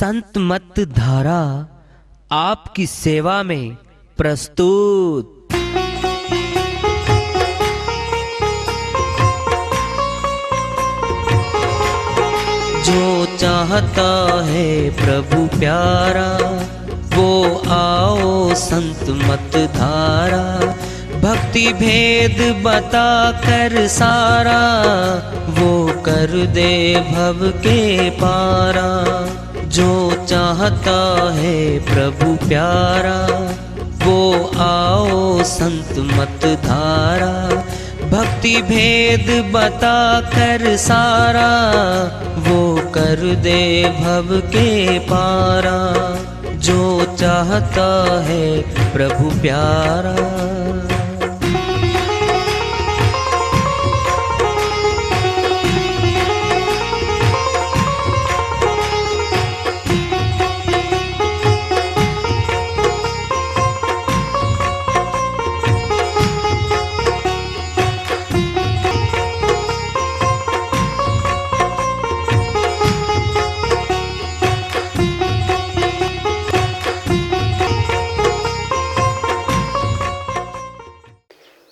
संत मत धारा आपकी सेवा में प्रस्तुत। जो चाहता है प्रभु प्यारा वो आओ संत मत धारा, भक्ति भेद बता कर सारा वो कर दे भव के पारा। जो चाहता है प्रभु प्यारा वो आओ संत मत धारा, भक्ति भेद बता कर सारा वो कर दे भव के पारा। जो चाहता है प्रभु प्यारा।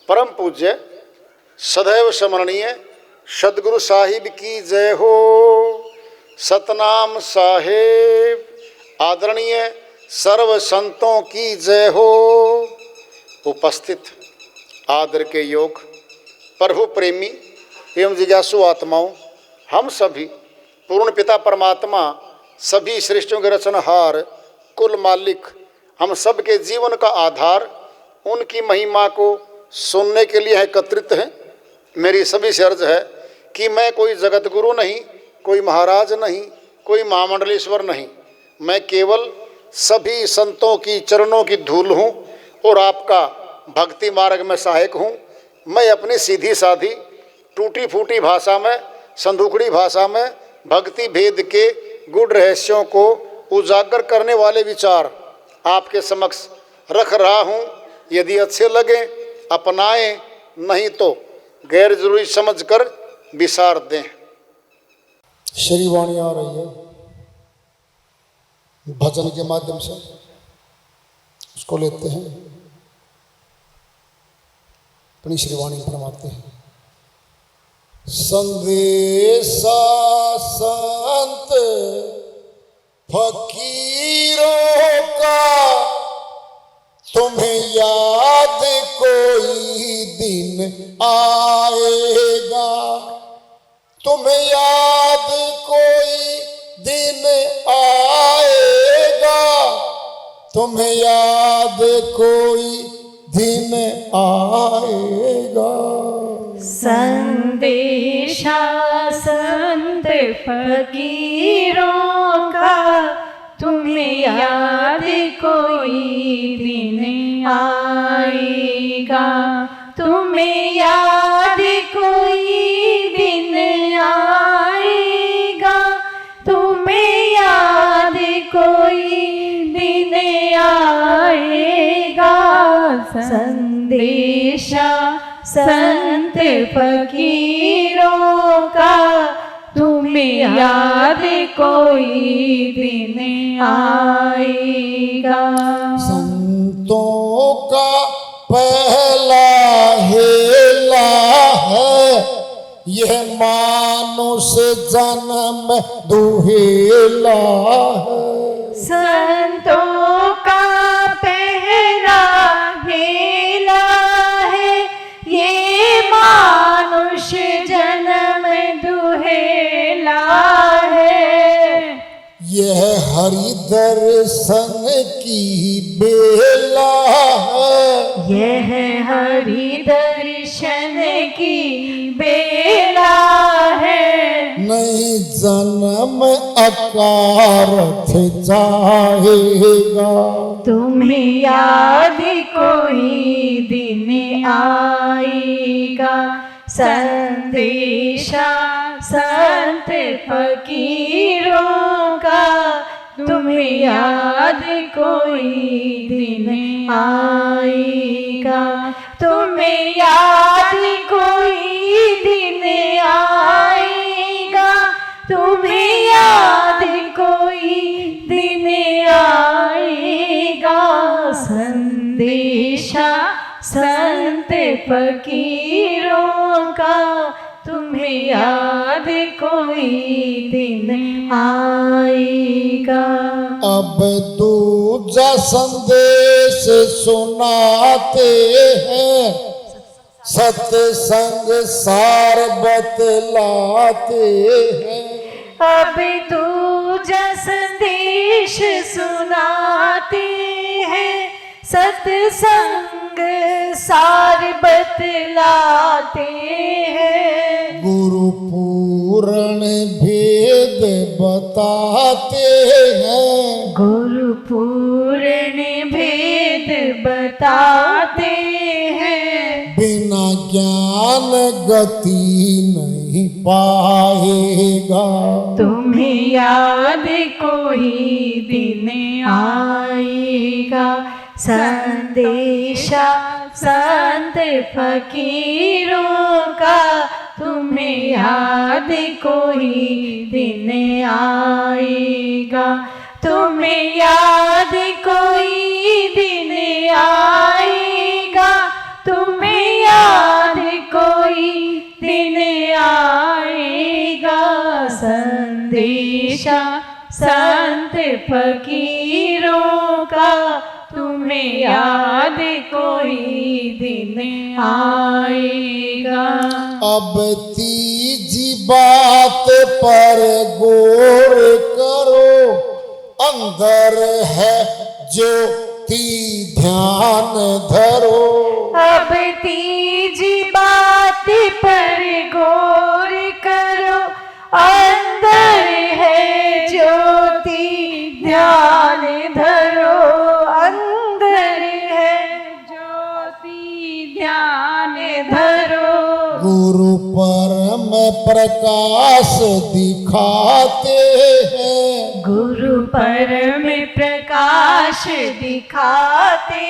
परम पूज्य सदैव स्मरणीय सदगुरु साहिब की जय हो। सतनाम साहेब आदरणीय सर्व संतों की जय हो। उपस्थित आदर के योग प्रभु प्रेमी एवं जिज्ञासु आत्माओं, हम सभी पूर्ण पिता परमात्मा सभी सृष्टियों के रचनहार कुल मालिक हम सब के जीवन का आधार उनकी महिमा को सुनने के लिए एकत्रित हैं। मेरी सभी से अर्ज है कि मैं कोई जगत गुरु नहीं, कोई महाराज नहीं, कोई महामंडलेश्वर नहीं, मैं केवल सभी संतों की चरणों की धूल हूँ और आपका भक्ति मार्ग में सहायक हूँ। मैं अपनी सीधी साधी टूटी फूटी भाषा में, संदूकड़ी भाषा में भक्ति भेद के गुड़ रहस्यों को उजागर करने वाले विचार आपके समक्ष रख रहा हूँ। यदि अच्छे लगे अपनाएं, नहीं तो गैर जरूरी समझकर विसार दें। श्री वाणी आ रही है भजन के माध्यम से, उसको लेते हैं, अपनी श्री वाणी फरमाते हैं। संदेशा संत फकीरों का तुम्हें याद कोई दिन आएगा, तुम्हें याद कोई दिन आएगा, तुम्हें याद कोई दिन आएगा। संदेशा संत फकीरों का तुम्हें याद कोई दिन आएगा, तुम्हें याद कोई दिन आएगा, तुम्हें याद कोई दिन आएगा। संदेशा संत फकीरों का तुम्हें याद कोई दिन आएगा। संतों का पहला हेला है यह मानुष जन्म दुहेला है। संतों का पहला हेला है ये मानुष जन्म दुहेला है। यह हरि दर्शन की बेला है, यह हरि दर्शन की बेला है। नहीं जन्म अकारथ जाएगा, तुम्हें याद कोई दिन आएगा। संदेशा संत फकीरों का तुम्हें याद कोई दिन आएगा, तुम्हें याद कोई दिन आएगा, तुम्हें याद कोई कोई दिन आएगा। अब दूजा संदेश सुनाते हैं, सत्संग सार बतलाते हैं। अब दूजा संदेश सुनाते हैं, सत्संग सार बतलाते हैं। गुरु पूर्ण भेद बताते हैं, गुरु पूर्ण भेद बताते हैं। बिना ज्ञान गति नहीं पाएगा। तुम्हें याद कोई दिन आएगा, संदेशा संत फकीरों का। तुम्हें याद कोई दिन आएगा, तुम्हें याद कोई दिन आएगा, तुम्हें याद कोई दिन आएगा। संदेशा संत फकीरों का, तुम्हें याद कोई दिन आएगा। अब तीजी बात पर गौर करो, अंदर है ज्योति ध्यान धरो। अब तीजी बात पर गौर करो, अंदर है ज्योति ध्यान धरो। अंदर है ज्योति ध्यान धरो। गुरु परम प्रकाश दिखाते हैं, गुरु परम प्रकाश दिखाते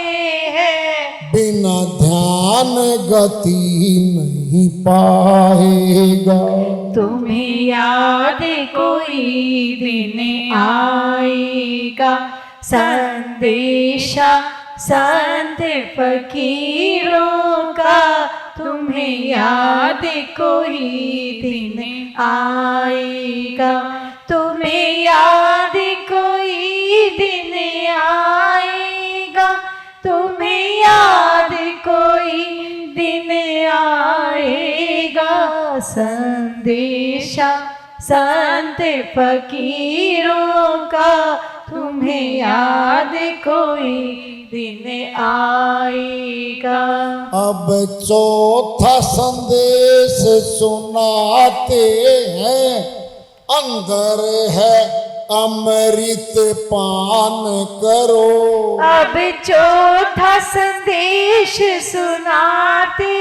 हैं। बिना ध्यान गति नहीं पाएगा। तुम्हें याद कोई दिन आएगा, संदेशा संत फकीरों का। तुम्हें याद कोई दिन आएगा, तुम्हें याद कोई दिन आएगा, तुम्हें याद कोई दिन आएगा। संदेशा संत फकीरों का, तुम्हें याद कोई दिन आएगा। अब चौथा संदेश सुनाते हैं, अंदर है अमृत पान करो। अब चौथा संदेश सुनाते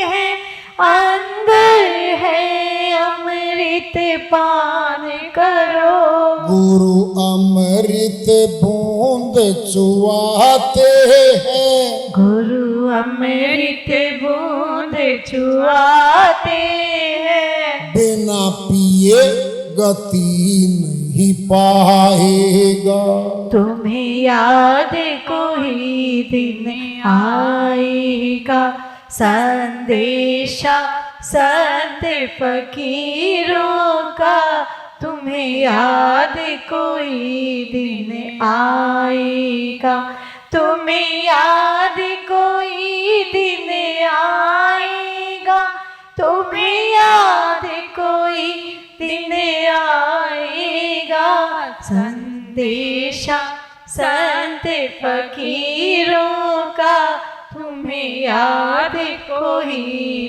हैं, अंदर है अमृत पान करो। गुरु अमृत बूंद चुआते हैं, गुरु अमृत बूंद चुआते हैं। बिना पिए गति नहीं पाएगा। तुम्हें याद कोई दिन आएगा, संदेशा संत फकीरों का। तुम्हें याद कोई दिन आएगा, तुम्हें याद कोई दिन आएगा, तुम्हें याद कोई दिन आएगा। संदेशा संत फकीरों का, तुम्हें याद कोई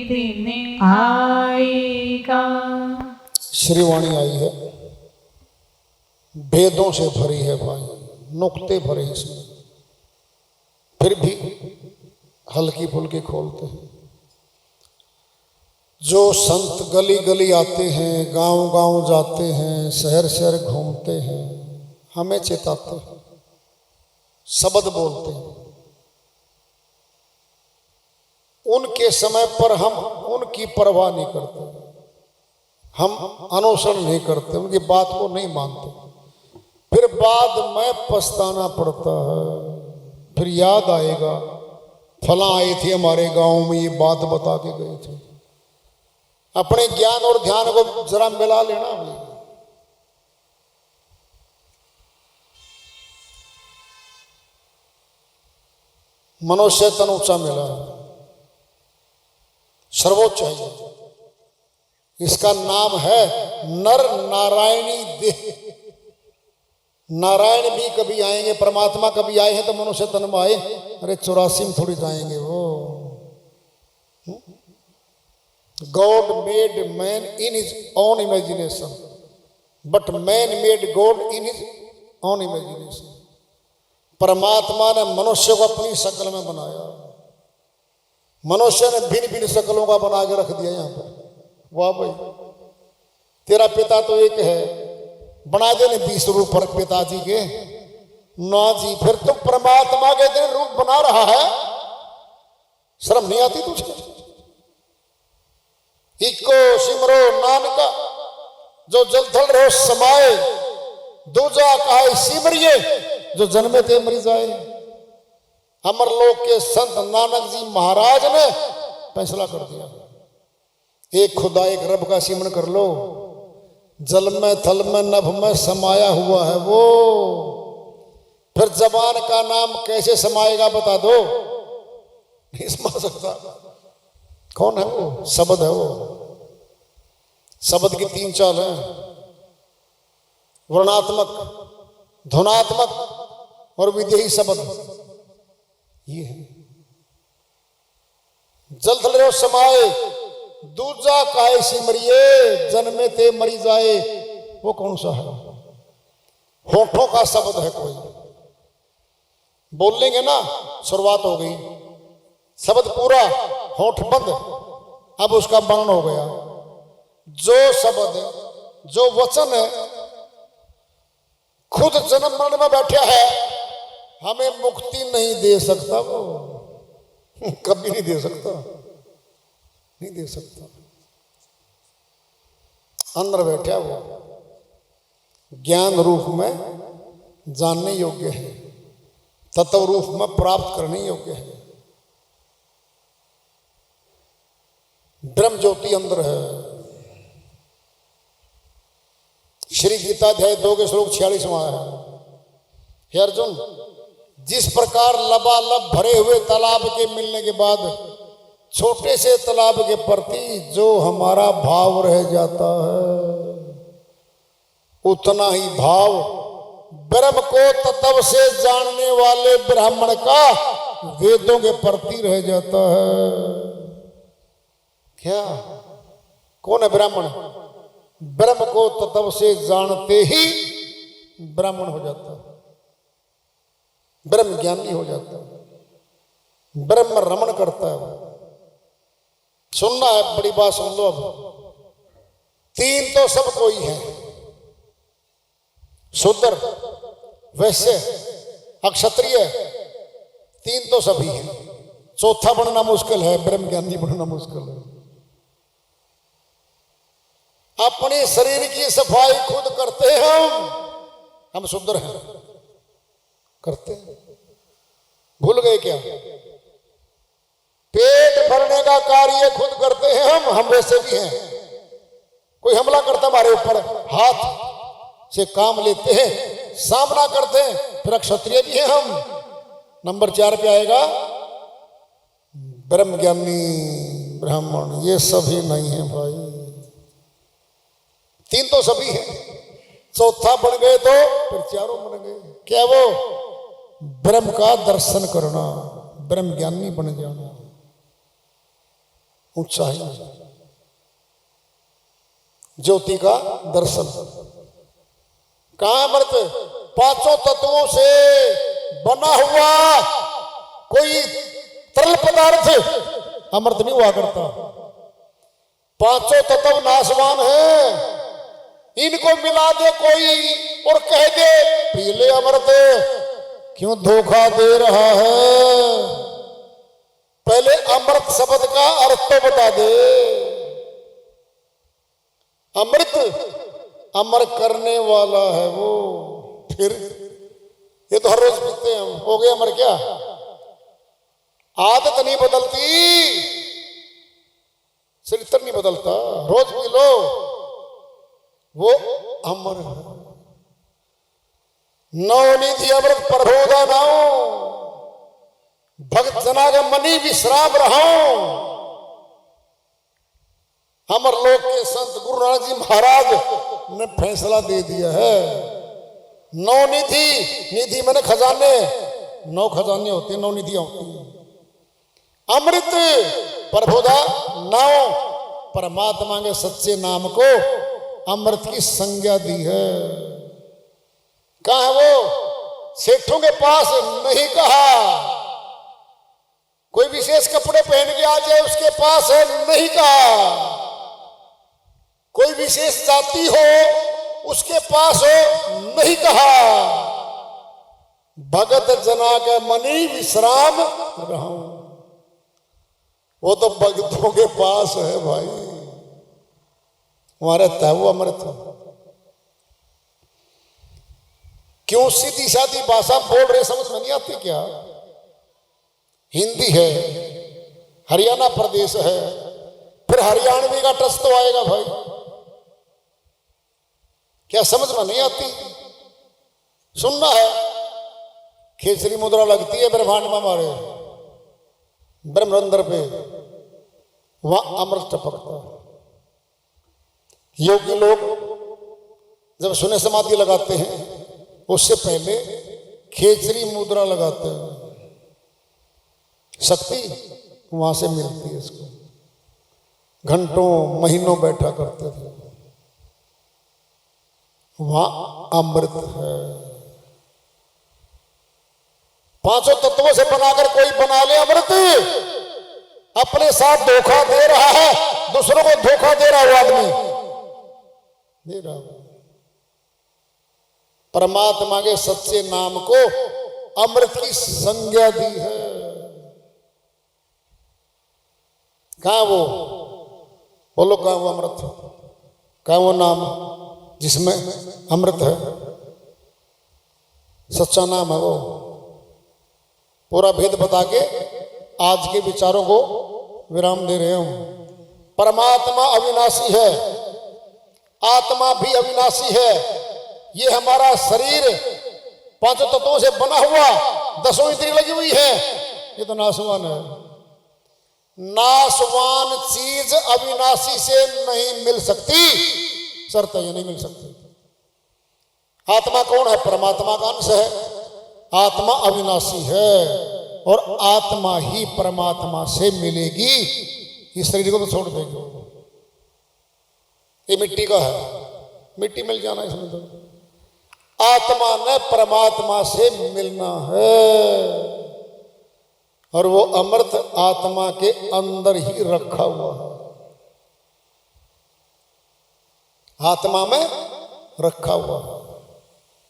दिन आएगा। श्रीवाणी आई है, भेदों से भरी है भाई, नुक्ते भरे इसमें, फिर भी हल्की फुल्की खोलते हैं। जो संत गली गली आते हैं, गांव गांव जाते हैं, शहर शहर घूमते हैं, हमें चेताते हैं, शब्द बोलते हैं, उनके समय पर हम उनकी परवाह नहीं करते, हम अनुसरण नहीं करते, उनकी बात को नहीं मानते, फिर बाद में पछताना पड़ता है। फिर याद आएगा, फलां आए थे हमारे गांव में, ये बात बता के गए थे, अपने ज्ञान और ध्यान को जरा मिला लेना भाई। मनुष्य तन ऊंचा मिला, सर्वोच्च है ये। इसका नाम है नर नारायणी देह। नारायण भी कभी आएंगे, परमात्मा कभी आए हैं तो मनुष्य तन में आए। अरे 84 में थोड़ी जाएंगे वो। God made man in his own imagination, but man made God in his own imagination. परमात्मा ने मनुष्य को अपनी शक्ल में बनाया, मनुष्य ने भिन्न भिन्न शक्लों का बना के रख दिया यहाँ पर। वाह भाई, तेरा पिता तो एक है, बना देने 20 रूप पर पिताजी के। ना जी, फिर तुम परमात्मा के दिन रूप बना रहा है, शर्म नहीं आती तुझे? इको सिमरो नानका जो जलथल रहो समाए, दूजा कहा सिमरिए जो जन्मे थे मरी जाए। अमरलोक के संत नानक जी महाराज ने फैसला कर दिया, एक खुदा एक रब का सिमरन कर लो। जल में थल में नभ में समाया हुआ है वो। फिर जबान का नाम कैसे समाएगा बता दो? नहीं समा सकता। कौन है वो? शब्द है वो। शब्द की 3 चाल है, वर्णात्मक, ध्वनात्मक और विदेही शब्द। ये है जल थल रहो समाए, दूजा काहे सिमरिए जन्मे ते मरी जाए। वो कौन सा है? होठों का शब्द है कोई, बोल लेंगे ना, शुरुआत हो गई, शब्द पूरा, होठ बंद, अब उसका वर्णन हो गया। जो शब्द, जो वचन खुद जन्म मरण में बैठा है, हमें मुक्ति नहीं दे सकता वो। कभी नहीं दे सकता, नहीं दे सकता। अंदर बैठा वो ज्ञान रूप में जानने योग्य है, तत्व रूप में प्राप्त करने योग्य है। ब्रह्म ज्योति अंदर है। श्री गीता अध्याय 2 के श्लोक 46वां है। हे अर्जुन, जिस प्रकार लबालब भरे हुए तालाब के मिलने के बाद छोटे से तालाब के प्रति जो हमारा भाव रह जाता है, उतना ही भाव ब्रह्म को तत्व से जानने वाले ब्राह्मण का वेदों के प्रति रह जाता है। क्या? कौन है ब्राह्मण? ब्रह्म को तत्व से जानते ही ब्राह्मण हो जाता है, ब्रह्म ज्ञानी हो जाता है, ब्रह्म रमण करता है। सुनना है, बड़ी बात सुन लो। अब 3 तो सब कोई है, शूद्र, वैश्य, अक्षत्रिय, 3 तो सभी है। चौथा बनना मुश्किल है, ब्रह्म ज्ञानी बनना मुश्किल है। अपने शरीर की सफाई खुद करते हैं हम शूद्र हैं, करते हैं। भूल गए क्या? पेट भरने का कार्य खुद करते हैं हम वैसे भी हैं। कोई हमला करता हमारे ऊपर, हाथ से काम लेते हैं, सामना करते हैं, फिर क्षत्रिय भी हैं हम। नंबर 4 पे आएगा ब्रह्म ज्ञानी ब्राह्मण। ये सभी नहीं है भाई, 3 तो सभी है। चौथा बन गए तो फिर 4 बन गए। क्या? वो ब्रह्म का दर्शन करना, ब्रह्म ज्ञानी बन जाना, ऊंचा ही ज्योति का दर्शन। कहां अमृत? 5 तत्वों से बना हुआ कोई तरल पदार्थ अमृत नहीं हुआ करता। 5 तत्व नाशवान है, इनको मिला दे कोई और कह दे पी ले अमृत, क्यों धोखा दे रहा है? पहले अमृत शब्द का अर्थ तो बता दे। अमृत अमर करने वाला है वो। फिर ये तो हर रोज पीते हैं हम, हो गए अमर क्या? आदत नहीं बदलती, चरित्र नहीं बदलता, रोज पी लो, वो अमर है। नवनिधि अमृत प्रभोदा नाओ, भक्त जना का मनी विश्राम रहो। अमर लोक के संत गुरु नानक जी महाराज ने फैसला दे दिया है। नवनिधि, निधि मैंने खजाने, 9 खजाने होते हैं, 9 निधियां होती हैं। अमृत प्रभुदा नाओ, परमात्मा के सच्चे नाम को अमृत की संज्ञा दी है। कहा है वो? सेठों के पास नहीं कहा। कोई विशेष कपड़े पहन के आ जाए उसके पास है नहीं कहा। कोई विशेष जाति हो उसके पास हो नहीं कहा। भगत जना के मनी विश्राम रहूं, वो तो भक्तों के पास है भाई, वहां रहता है वो अमृत। क्यों सीधी सादी भाषा बोल रहे, समझ में नहीं आती क्या? हिंदी है, हरियाणा प्रदेश है, फिर हरियाणवी का टच तो आएगा भाई, क्या समझ में नहीं आती? सुनना है, खेसरी मुद्रा लगती है ब्रह्मांड में हमारे ब्रह्मरंध्र पे, वहां अमृत टपकता है। योगी लोग जब सुने समाधि लगाते हैं उससे पहले खेचरी मुद्रा लगाते हैं, शक्ति वहां से मिलती है इसको। घंटों महीनों बैठा करते थे, वहां अमृत है। 5 तत्वों से बनाकर कोई बना ले अमृत, अपने साथ धोखा दे रहा है, दूसरों को धोखा दे रहा है आदमी, दे रहा है। परमात्मा के सच्चे नाम को अमृत की संज्ञा दी है। कहां वो? बोलो कहां वो अमृत? कहां वो नाम जिसमें अमृत है? सच्चा नाम है वो। पूरा भेद बता के आज के विचारों को विराम दे रहे हूं। परमात्मा अविनाशी है, आत्मा भी अविनाशी है। ये हमारा शरीर 5 तत्वों से बना हुआ, 10 इंद्रिय लगी हुई है, ये तो नाशवान है। नाशवान चीज अविनाशी से नहीं मिल सकती, शर्त ये नहीं मिल सकती। आत्मा कौन है? परमात्मा का अंश है। आत्मा अविनाशी है और आत्मा ही परमात्मा से मिलेगी। इस शरीर को तो छोड़ देगी, ये मिट्टी का है, मिट्टी मिल जाना इसमें। तो आत्मा ने परमात्मा से मिलना है और वो अमृत आत्मा के अंदर ही रखा हुआ है, आत्मा में रखा हुआ है।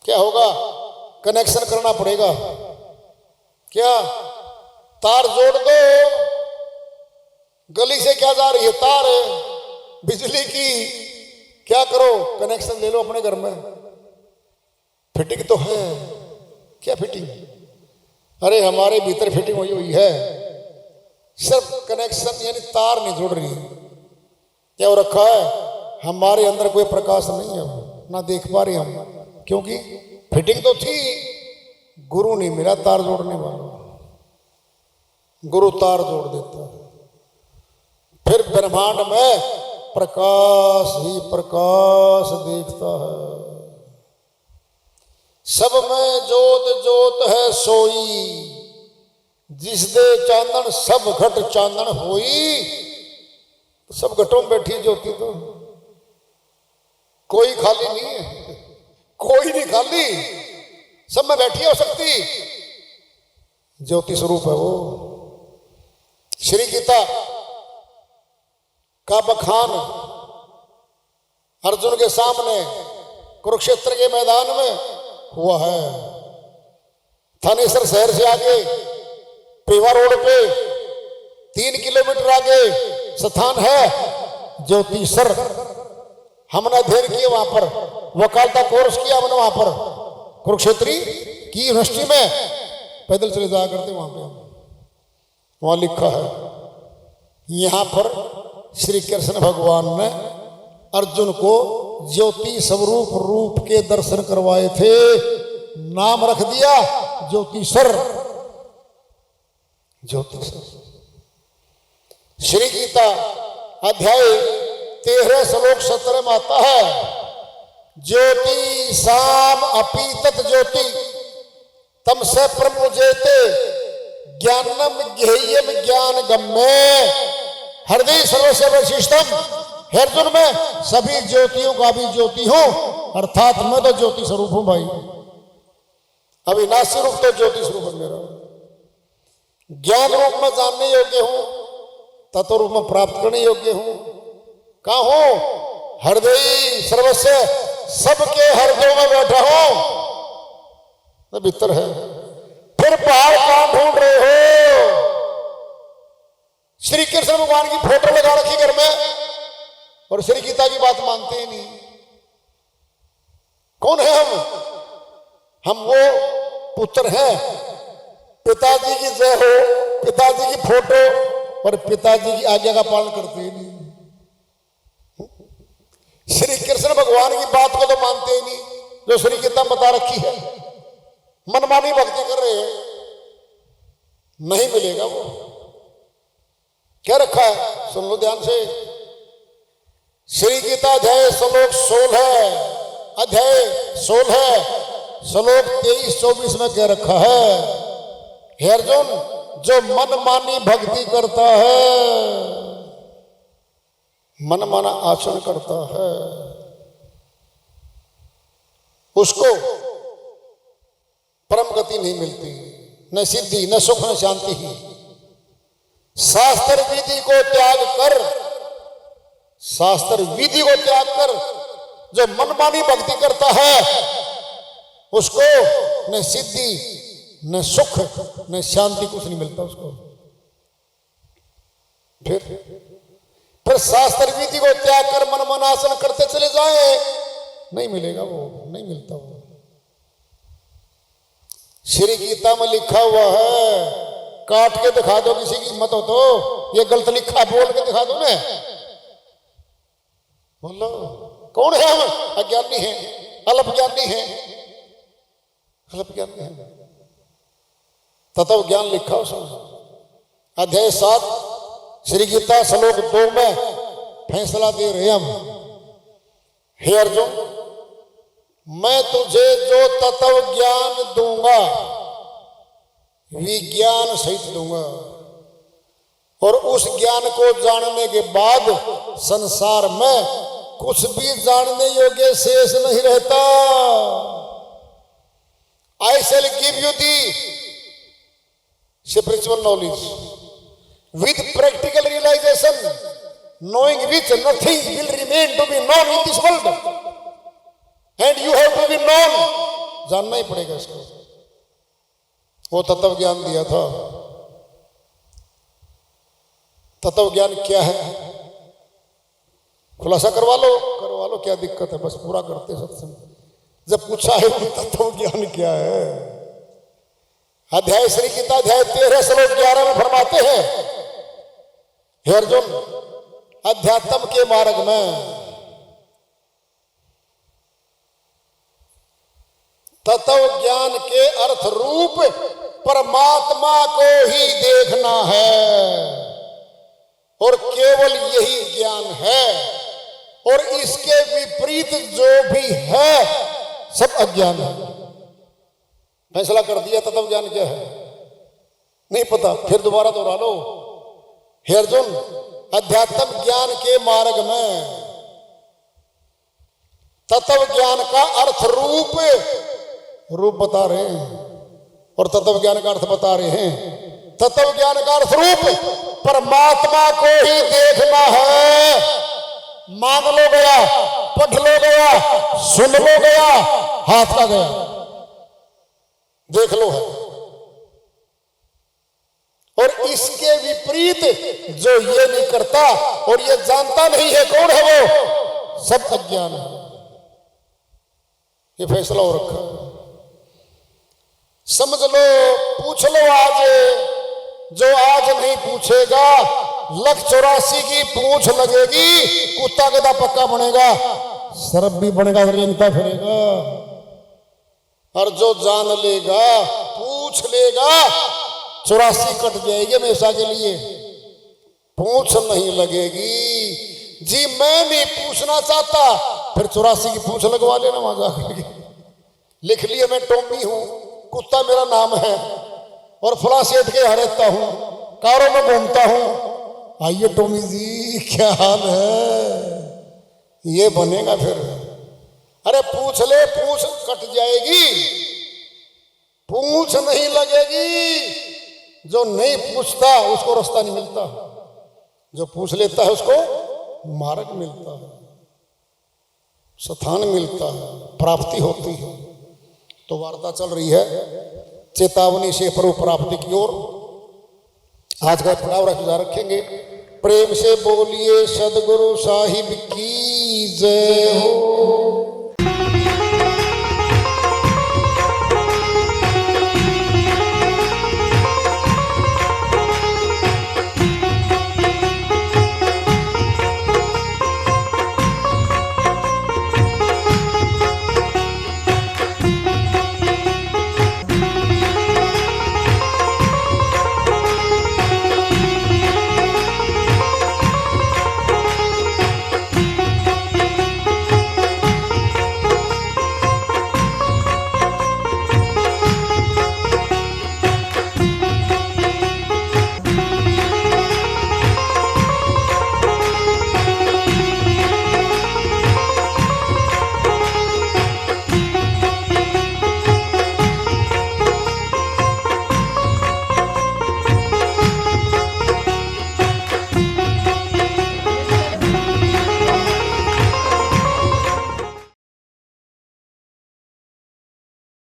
क्या होगा? कनेक्शन करना पड़ेगा। क्या? तार जोड़ दो, गली से क्या जा रही है? तार बिजली की। क्या करो? कनेक्शन ले लो अपने घर में। फिटिंग तो है, क्या फिटिंग? अरे हमारे भीतर फिटिंग हुई है, सिर्फ कनेक्शन यानी तार नहीं जुड़ रही। क्या हो रखा है? हमारे अंदर कोई प्रकाश नहीं है, ना देख पा रहे हम, क्योंकि फिटिंग तो थी, गुरु नहीं मिला तार जोड़ने वाला। गुरु तार जोड़ देता है, फिर ब्रह्मांड में प्रकाश ही प्रकाश देखता है। सब में जोत जोत है सोई, जिस दे चांदन सब घट चांदन होई। सब घटों में बैठी ज्योति, तो कोई खाली नहीं है, कोई नहीं खाली, सब में बैठी हो सकती, ज्योति स्वरूप है वो। श्री गीता का बखान अर्जुन के सामने कुरुक्षेत्र के मैदान में हुआ है। थानेसर शहर से आगे पेवा रोड पे 3 किलोमीटर आगे स्थान है ज्योतिसर। हमने अध्ययन किया वहां पर, वकालता कोर्स किया हमने वहां पर, कुरुक्षेत्री की यूनिवर्सिटी में पैदल चले जाया करते वहां पे। वहां लिखा है यहां पर श्री कृष्ण भगवान ने अर्जुन को ज्योति स्वरूप रूप के दर्शन करवाए थे। नाम रख दिया ज्योतिषर। ज्योतिषर। श्री गीता अध्याय 13 श्लोक 17 में आता है, ज्योति साम अपि तत् ज्योति तमसे प्रमुजेते ज्ञानम ज्ञेयम ज्ञान गम्य हृदय सर्वस्य वैशिष्टम। हे अर्जुन, मैं सभी ज्योतियों का भी ज्योति हूं, अर्थात मैं तो ज्योति स्वरूप हूं भाई। अविनाशी रूप तो ज्योति स्वरूप है मेरा। ज्ञान रूप में जानने योग्य हूं, तत्व रूप में प्राप्त करने योग्य हूं। कहां हूं? हृदय सर्वस्य, सबके हृदय में बैठा हूं, तो भीतर है। फिर बाहर कहां ढूंढ रहे हो? श्री कृष्ण भगवान की फोटो लगा रखी घर में और श्री गीता की बात मानते ही नहीं। कौन है हम? हम वो पुत्र हैं, पिताजी की जय हो, पिताजी की फोटो और पिताजी की आज्ञा का पालन करते ही नहीं। श्री कृष्ण भगवान की बात को तो मानते ही नहीं जो श्री गीता में बता रखी है। मनमानी भक्ति कर रहे हैं, नहीं मिलेगा वो। क्या रखा है? सुन लो ध्यान से। श्री गीता अध्याय श्लोक 16 अध्याय 16 श्लोक 23-24 में क्या रखा है? हे अर्जुन, जो मनमानी भक्ति करता है, मनमाना आचरण करता है, उसको परम गति नहीं मिलती, न सिद्धि, न सुख, न शांति। शास्त्र विधि को त्याग कर, शास्त्र विधि को त्याग कर जो मनमानी भक्ति करता है, उसको न सिद्धि, न सुख, न शांति, कुछ नहीं मिलता उसको। फिर शास्त्र विधि को त्याग कर मनमानासन करते चले जाए, नहीं मिलेगा वो, नहीं मिलता वो। श्री गीता में लिखा हुआ है, काट के दिखा दो किसी की हिम्मत हो तो, ये गलत लिखा बोल के दिखा दो ना। बोलो कौन है हम? अज्ञानी है, अल्प ज्ञानी है, अल्प ज्ञानी है। तत्व ज्ञान लिखा उसमें। अध्याय 7 श्री गीता श्लोक 2 में फैसला दे रहे हम। हे अर्जुन, मैं तुझे जो तत्व ज्ञान दूंगा, विज्ञान सहित दूंगा, और उस ज्ञान को जानने के बाद संसार में कुछ भी जानने योग्य शेष नहीं रहता। I shall give you the spiritual knowledge with practical realization, knowing which nothing will remain to be known in this world, and you have to be known. जानना ही पड़ेगा इसको। वो तत्व ज्ञान दिया था। तत्व ज्ञान क्या है? खुलासा करवा लो, क्या दिक्कत है? बस पूरा करते सत्संग। जब पूछा है कि तत्व ज्ञान क्या है, अध्याय श्री गीता अध्याय 13 श्लोक 11 में फरमाते हैं, हे अर्जुन, अध्यात्म के मार्ग में तत्व ज्ञान के अर्थ रूप परमात्मा को ही देखना है, और केवल यही ज्ञान है, और इसके विपरीत जो भी है सब अज्ञान है। फैसला कर दिया तत्व ज्ञान क्या है? नहीं पता, फिर दोबारा दोहरा लो। हे अर्जुन, अध्यात्म ज्ञान के मार्ग में तत्व ज्ञान का अर्थ रूप बता रहे हैं, और तत्व ज्ञान का अर्थ बता रहे हैं। तत्व ज्ञान का अर्थ रूप परमात्मा को ही देखना है। मान लो गया, पढ़ लो गया, सुन लो गया, हाथ का गया, देख लो है। और इसके विपरीत जो ये नहीं करता और ये जानता नहीं है, कौन है वो? सब अज्ञान है। ये फैसला हो रखा है। समझ लो, पूछ लो आज। जो आज नहीं पूछेगा 184 की पूंछ लगेगी, कुत्ता गधा पक्का बनेगा, सरब भी बनेगा, रेंगता फिरेगा। और जो जान लेगा, पूछ लेगा, 84 कट जाएगी हमेशा के लिए, पूछ नहीं लगेगी। जी मैं नहीं पूछना चाहता, फिर 84 की पूछ लगवा लेना वहां जाकर। लिख लिए मैं टॉमी हूं, कुत्ता मेरा नाम है, और फला सेठ के यहाँ रहता हूं, कारों में घूमता हूं। आइए टॉमी जी, क्या हाल है, ये बनेगा फिर। अरे पूछ ले, पूछ कट जाएगी, पूछ नहीं लगेगी। जो नहीं पूछता उसको रास्ता नहीं मिलता, जो पूछ लेता है उसको मार्ग मिलता है, स्थान मिलता है, प्राप्ति होती है। तो वार्ता चल रही है चेतावनी से प्रभु प्राप्ति की ओर। आज का पड़ाव रखेंगे। प्रेम से बोलिए सदगुरु साहिब की जय हो।